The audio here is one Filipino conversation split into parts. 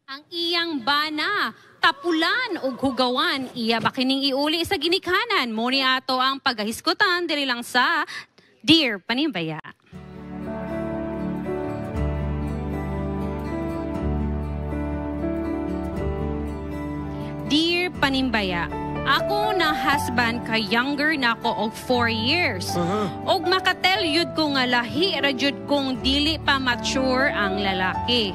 Ang iyang bana, tapulan ug hugawan, iya bakining iuli sa ginikanan. Muni ato ang pagahiskutan diri lang sa Dear Panimbaya. Dear Panimbaya, ako na husband ka younger na ako og 4 years. Og makatel yud ko nga lahi ra jud kong dili pa mature ang lalaki.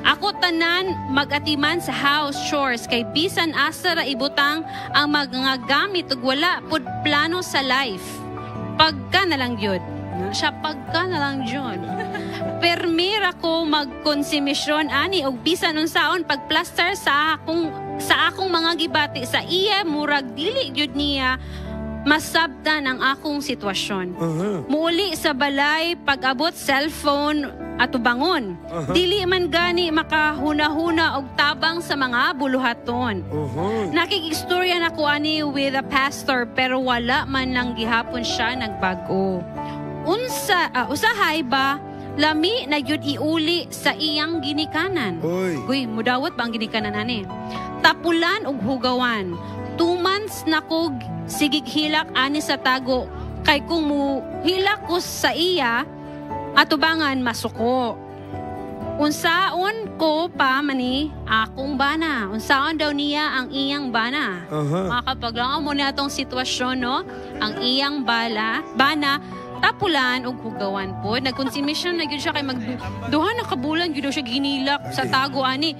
Ako tanan magatiman sa house chores kay bisan asa ra ibutang ang mga gamit ug wala pud plano sa life. Pagka na lang yun. Siya pagka na lang yun. Permir ako magkonsumisyon ani og bisan unsaon pagplaster sa akong mga gibati sa iya murag dili gyud niya masabtan ang akong sitwasyon. Muuli sa balay pag-abot cellphone at bangon. Dili man gani makahuna-huna og tabang sa mga buluhaton. Nakikistorya na ko ani with a pastor pero wala man lang gihapon siya nagbago. Usahay ba lami na yun iuli sa iyang ginikanan. Uy, mudawat ba ang ginikanan ani? Tapulan ug hugawan. 2 months na ko sigig hilak ani sa tago. Kay kung mu hilak ko sa iya, atubangan masuko. Unsaon ko pa mani akong bana. Unsaon daw niya ang iyang bana. Makapaglangaw mo na itong sitwasyon, no? Ang iyang bana, tapulan og hugawan po. Nagkonsumisyon na gyud siya kay duha na kabulan gyud siya ginilak sa tago ani.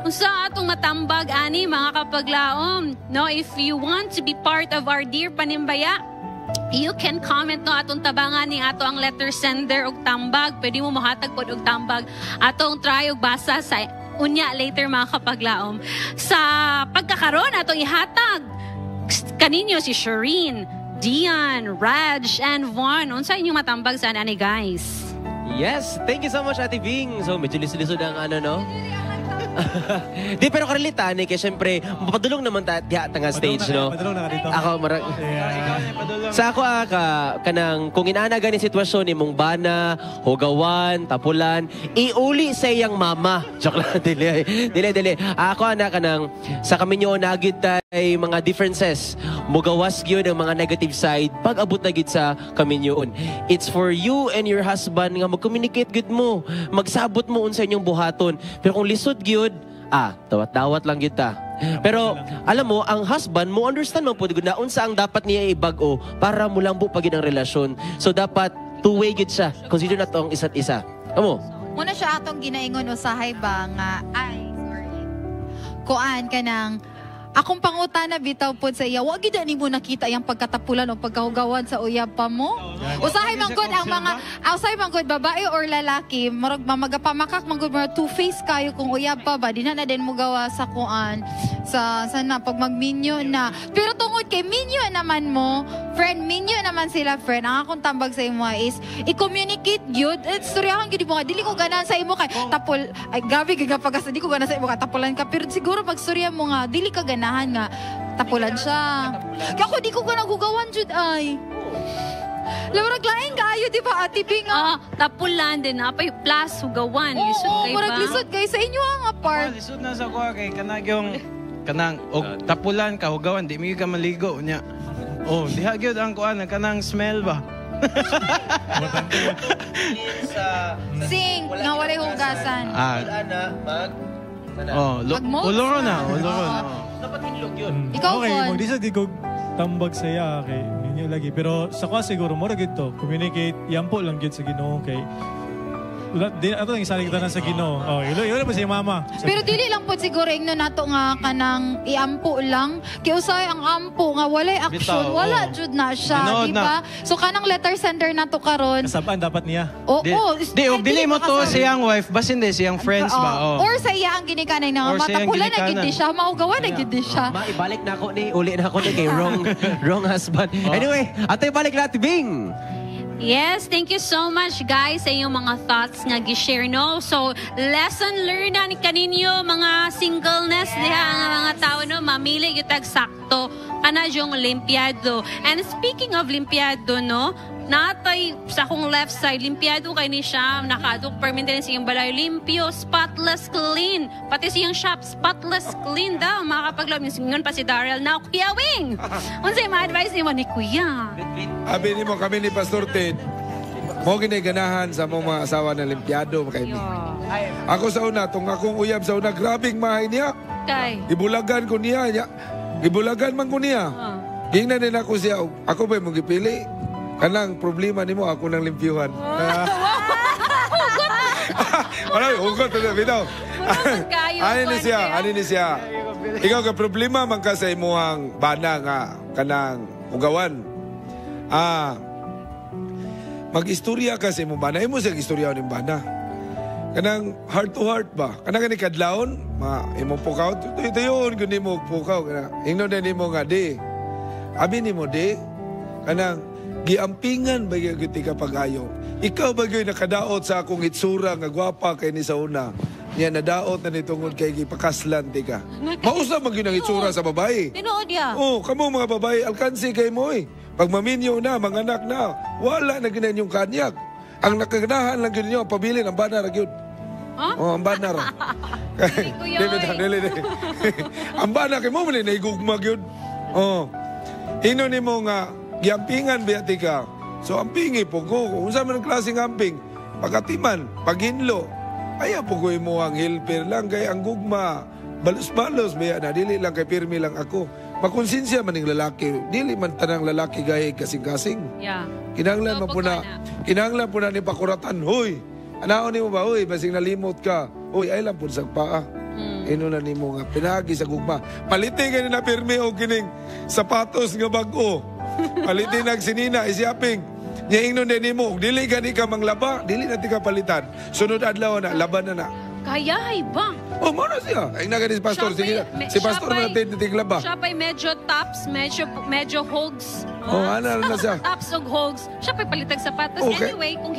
Unsa atong matambag ani mga kapaglaom. No, if you want to be part of our Dear Panimbaya, you can comment no atong tabangan ni ato ang letter sender og tambag. Pwede mo mohatag pod og tambag atong try og basa sa unya later mga kapaglaom. Sa pagkakaron atong ihatag kaninyo si Shireen, Dian, Raj, and Vaughn. Unsa inyong matambag sa ani guys? Yes, thank you so much Ate Bing. So medyo lisod-lisod ang ano no? Di pero karelita ni kay syempre mapadulong naman ta nga stage no. Ako marag sa ako kanang kung inaana gani sitwasyon imong bana, hugawan, tapulan, iuli sa iyang mama. Joke lang dili. Ako ana kanang sa kaminyo nagid tay mga differences. Mugawas gyud ang mga negative side pag abot na gid sa kaminyoon. It's for you and your husband nga mag-communicate gud mo. Magsabot mo unsa inyong buhaton. Pero kung lisod gyud dawat-dawat lang kita. Pero alam mo, ang husband mo understand mo po na unsa ang dapat niya ibag-o para mulambo pagid ang relasyon. So dapat two-way gid siya. Consider na to ang isa't isa. Amo. Muna siya atong ginaingon usahay ba nga kuan kanang akong pangutana bitaw pod sa iya, wa gid ani mo nakita yang pagkatapulan o pagkahugawan sa uyab pa mo. Usahay man gud ang mga usahay man gud babae or lalaki, murag mamagapamakak man gud mga two-face kayo kung uyab pa ba dinha na din mo gawa sa kuan sa sana pag magminyo na. Pero tungod kay minyo naman mo, minyo naman sila friend. Ang akong tambag sa imo is i-communicate gyud. Istoryahan gyud mo nga dili ko ganan sa imo kay tapol ay grabe gyud pagasa di ko ganan sa imo ka tapulan ka pero siguro pag storya mo nga dili ka ganan nga tapulan siya. Kaya ako di ko ka nagugawan jud ay. Lamurag laing kaayo di ba Ate Bing? Tapulan din apay plus hugawan. Lisod kay ba? Murag lisod kay sa inyo ang apart. Lisod na sa kuha kay kanang og tapulan ka hugawan di mi ka maligo nya. Diha gyud ang kuan kanang smell ba? Sing nga walay hugasan. Uloro na. Dapat hinlog yun. Ikaw okay, Von. magdisa di ko tambag saya kay ninyo lagi. Pero sa kwa siguro, mura gito, communicate, yampo lang gito sa Ginoo kay ato ang isalig tanan sa Ginoo. Ilo pa si mama. Pero dili lang po siguro ingno nato nga kanang iampo lang. Kay usay ang ampo nga walay action, wala jud na siya, di ba? So kanang letter sender nato karon. Kasabaan dapat niya. Dili mo to siyang wife, bas hindi siyang friends ba? Or sa iya ang ginikanan nga matapulan na gid siya, maugawan na gid siya. Maibalik na ako uli na ako ni kay wrong husband. Anyway, atay balik natin Bing. Yes, thank you so much guys sa inyong mga thoughts nga gi-share no. So, lesson learned na kaninyo mga singleness diha nga mga tao no, mamili gyud tag sakto kana yung limpiado. And speaking of limpiado no, natay sa akong left side, limpiado kay ni siya, nakadok permanente siyang balay, limpyo, spotless, clean. Pati siyang shop, spotless, clean daw. Makakapaglaw niya singon pa si Daryl na, Kuya Wing! Unsay ma-advise niyo ni Kuya? Abi ni mo kami ni Pastor Ted, mo giniganahan sa mga asawa na limpyado kay mi. Ako sa una, tong akong uyab sa una, grabing mahay niya. Kay. Ibulagan ko niya. Ibulagan man ko niya. Gingnan din ako siya. Ako ba mong gipili? Kanang problema nimo ako nang limpyuhan. Maray, hugot na bitaw. Ano ni siya? Ikaw ka problema man ka sa imuhang bana nga kanang ugawan. Mag-istorya ka sa imong bana. Imo sa istorya ng bana. Kanang heart to heart ba? Kanang ni kadlawon, imong pukaw, tuyo-tuyon kundi mo pukaw. Ingnon na nimo nga di. Abi nimo di. Kanang giampingan ba gyud ka pag-ayo. Ikaw ba gyud nakadaot sa akong itsura nga gwapa kay ni sa una. Niya nadaot na nitungod kay gipakaslan ti ka. Mausa man gyud ang itsura sa babae. Tinuod ya. Oh, kamo mga babae alkansi kay mo eh. Pag maminyo na, manganak na, wala na ginan yung kanyak. Ang nakaganahan lang gyud niyo pabili ng bana ra gyud. Oh, ang bana ra. Dili. Ang bana kay mo man naigugma gyud. Oh. Ino nimo nga giampingan biyati ka. So ampingi po ko. Unsa man ang klaseng amping? Pagatiman, paghinlo. Ayaw po ko mo ang helper lang kay ang gugma. Balos-balos biya na dili lang kay pirmi lang ako. Makonsensya man ning lalaki. Dili man tanang lalaki gay kasing-kasing. Yeah. Kinahanglan man po na. Kinahanglan po na ni pakuratan. Hoy, anaon nimo ba? Hoy, basing nalimot ka. Hoy, ay lang po sa paa. Ino na nimo nga pinagi sa gugma. Paliti kay na pirmi og kining sapatos nga bag-o. Paliti nagsinina isyaping. Nya ingnon din nimo, dili gani ka manglaba, dili na ti ka palitan. Sunod adlaw na laban na. Kayahay ba? Oh, mo na siya. Ay na gani si pastor sige. Si pastor na natin tiglaba. Siya pa'y medyo tops, medyo hogs. Oh, ana na siya. Tops og hogs. Siya pa'y palitag sapatos. Okay. Anyway, kung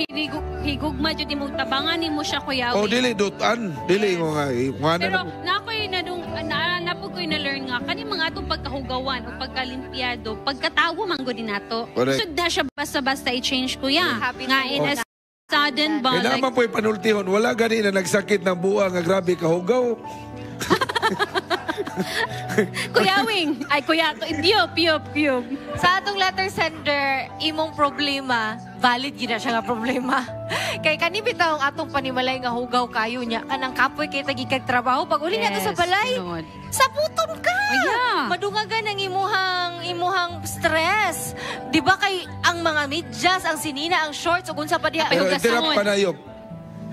higugma jud imong tabangan nimo siya Kuya Oh, Wing. dili dutan. Dili mo nga. Pero nakoy napo ko'y na-learn nga kani mga atong pagkahugawan o pagkalimpiado, pagkatawo man gud nato. Correct. Sud na siya basta-basta i-change Kuya. Happy Nga to in a sudden ba Kaya naman po'y panultihon, wala gani na nagsakit ng buwa nga grabe kahugaw. Kuya Wing, ay Kuya, Piyop. Sa atong letter sender, imong problema, valid gid na siya nga problema. Kay kani bitaw ang atong panimalay nga hugaw kayo niya, kanang kapoy kay tagi kag trabaho pag uli nato sa balay. Sa puton ka. Yeah. Madungagan ang imuhang stress. Di ba kay ang mga medyas, ang sinina, ang shorts ug unsa pa diha Pero hugasan. itirap panayop.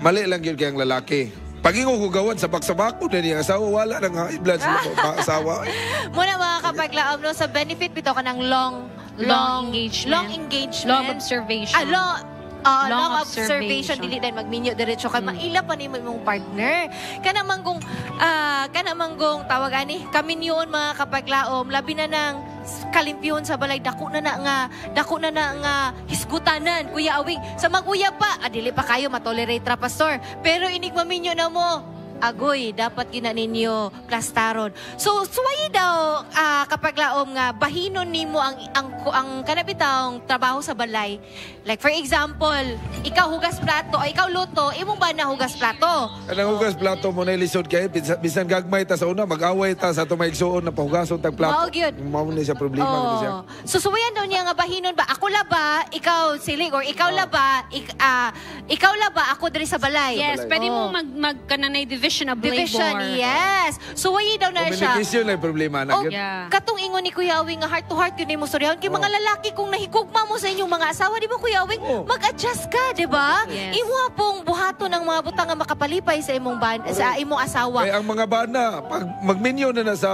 Mali lang yun kayang lalaki. Pagingong hugawan sa pagsabako na niya asawa, wala nang high blood sa asawa. Muna mga kapaglaom no, sa benefit bitaw kanang long engagement. Long observation. Long observation dili din magminyo diretso kay maila pa nimo imong partner. Kana manggong tawag ani kami niyon mga kapaglaom labi na nang kalimpyon sa balay dako na nga hisgutanan Kuya Awing sa mag-uyab pa dili pa kayo matolerate ra pastor pero inig maminyo na mo agoy, dapat gina ninyo plastaron. So, suwayi daw kapag laom nga bahinon nimo ang kanabitang trabaho sa balay. Like for example, ikaw hugas plato o ikaw luto, imong ba na hugas plato? Kanang hugas plato mo na ilisod kayo, bisan gagmay ta sa una, mag-away ta sa tumaigsoon na pahugason tag plato. Mao gyud. Mao na siya problema siya. So, suwayan daw niya nga bahinon ba? Ako laba, ikaw silig, or ikaw laba, ako diri sa balay. Yes, pwede mo magkananay division of Division, labor. yes. So, wayi daw na siya. Communication na yung problema na. Oh, Yeah. katong ingon ni Kuya Awing nga heart to heart yun mo storyahan kay mga lalaki kung nahigugma mo sa inyong mga asawa, di ba Kuya Awing? Mag-adjust ka, di ba? Yes. Imo pong buhato ng mga butang nga makapalipay sa imong sa imong asawa. Kaya ang mga bana, pag magminyo na sa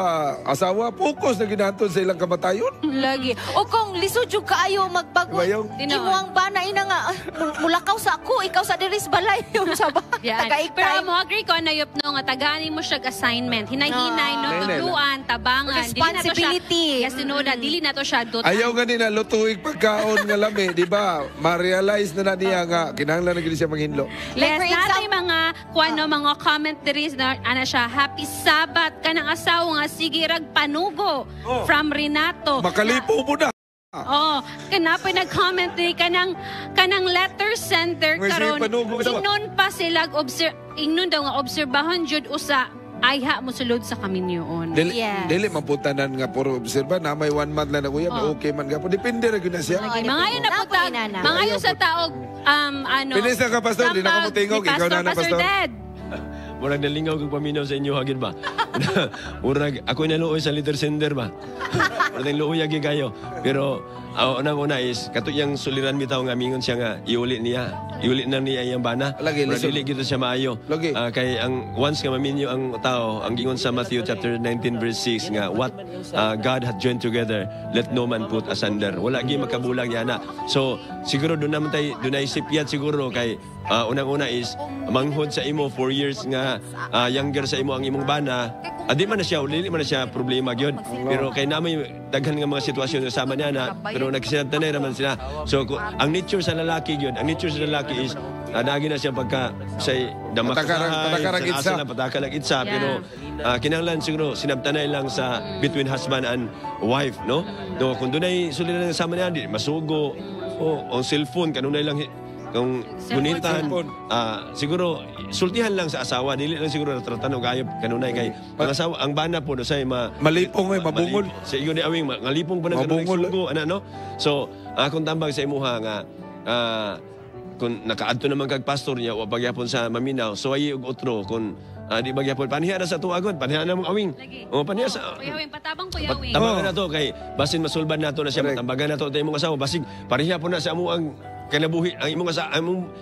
asawa, focus na ginahantod sa ilang kamatayon. Lagi. O kung lisod yung kaayo magbago, Bayong. imo ang bana ina nga mulakaw sa ako, ikaw sa diris balay yung sa ba. Yan. Pero mo agree ko na yup no nga tagani mo siya assignment. Hinay-hinay no tuduan, tabangan. Responsibility. Yes, tinoda dili na to siya dutan. Ayaw nga nila lutuig pagkaon nga lami, di ba? Ma-realize na niya nga, kinahanglan na gini siya manghinlo. Yes, for natay mga commentaries na ana siya, happy Sabat kanang asawa nga sige rag panugo from Renato. Makalipo mo na. Oh, kanapay nag-comment ni kanang letter sender May karon. panugod daw. Ingnon pa sila ingnon daw nga obserbahan jud usa ayha mo sulod sa kaminyoon. Yes. Dili maputanan nga puro obserba na may 1 month lang na kuya, okay man gapo. Depende ra gyud na siya. Okay, mga yun na po mga yun sa taog ano. Pinisa ka, Pastor, di na ka mutingog, ikaw na na, Pastor. Dad. Murag nalingaw kong paminaw sa inyo, hagin ba? Murag, ako naluoy sa letter sender ba? Murag luoy hagin kayo. Pero, unang-una is, katuyang suliran bitaw nga mingon siya nga, iuli na niya iyang bana. Lagi, Murag listen. dili kita siya maayo. Lagi. Kay ang once nga maminyo ang tao, ang gingon sa Matthew chapter 19 verse 6 nga, what God had joined together, let no man put asunder. Wala gi makabulang yana. So, siguro doon naman tayo, doon ay sipyat siguro kay unang-una is manghod sa imo 4 years nga younger sa imo ang imong bana. Di man na siya, dili man na siya problema gyud. Pero kay namay daghan nga mga sitwasyon nga sama niya na, pero nagsinabtanay naman sila. So ang nature sa lalaki gyud, ang nature sa lalaki is nagi na siya pagka say Patakarag itsa. Patakarag itsa, pero kinahanglan siguro sinabtanay lang sa between husband and wife, no? No, kung dunay suliran nga sama niya, di masugo o cellphone kanunay lang kung gunitan, siguro sultihan lang sa asawa, dili lang siguro tratan og ayop kanunay kay ang asawa, ang bana po do say Malipong ay mabungol. sa iyo ni awing ngalipong pa na Mabungol. sugo ana no. So akong tambag sa imuha nga kung nakaadto naman kag pastor niya wa pagyapon sa maminaw, so ay og otro kung di bagyapon paniha na sa tuagon, paniha na mong awing. O paniha sa Kuyawing patabang kuyawing. Tambagan na to kay basin masulban nato na siya, Correct. matambagan na to imong asawa basig pareha po na sa amo ang kanabuhi ang imong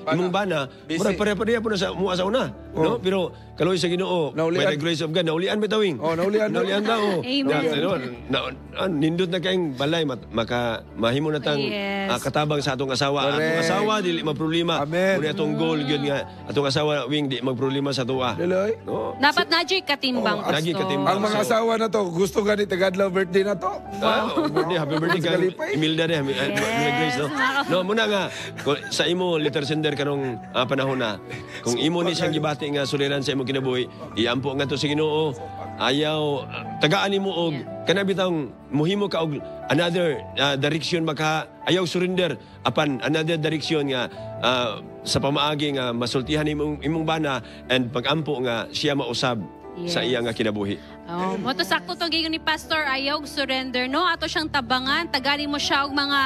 imong bana Busy. murag pareha po na sa imong asawa na, no? Pero kaloy sa Ginoo, Naulian. by the grace of God, naulian bitawing. Naulian. Naulian daw. Amen. Nindot na kayong balay maka mahimo na tang Yes. katabang sa atong asawa. Correct. Atong asawa dili magproblema. Amen. Kung atong goal gyud nga atong asawa wing di magproblema sa tuwa. Diloy. No? Dapat na dyan katimbang. Lagi katimbang. Ang mga asawa na to, gusto gani tagadlaw birthday na to. Birthday, happy birthday kay Galipay. Imelda rin. Grace, no? No, muna nga, sa imo letter sender karong panahon na, kung imo ni siyang gibati nga suliran sa imo kinabuhi, iampo nga to sa Ginoo, ayaw, tagaan nimo og, kanabitang muhimo ka og another direction maka, ayaw surrender, apan another direction nga, sa pamaagi nga masultihan imong bana, and pagampo nga siya mausab sa iya nga kinabuhi. Oh, moto sakto tong gigon ni Pastor ayaw surrender no ato siyang tabangan tagali mo siya og mga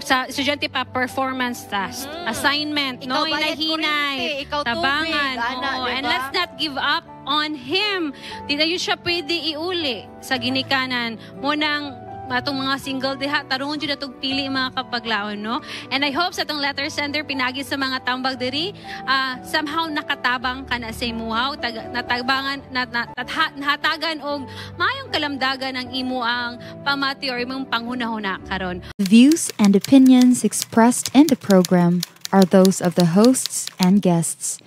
sa estudyante pa performance task, assignment, Ikaw no bayad hinahinay, kuryente, ikaw tabangan, tubig, ana, oo. And diba? let's not give up on Him. Di na yun siya pwede iuli sa ginikanan. Munang atong mga single diha tarungon jud atong pili mga kapaglaon no, and I hope sa atong letter sender pinagi sa mga tambag diri somehow nakatabang ka na sa imuha natabangan nahatagan og maayong kalamdagan ang imo ang pamati or imong panghunahuna karon. Views and opinions expressed in the program are those of the hosts and guests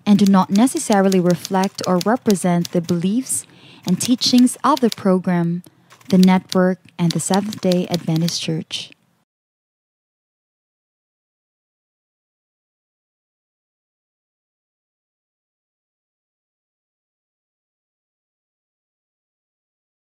and do not necessarily reflect or represent the beliefs and teachings of the program, the network, and the Seventh-day Adventist Church.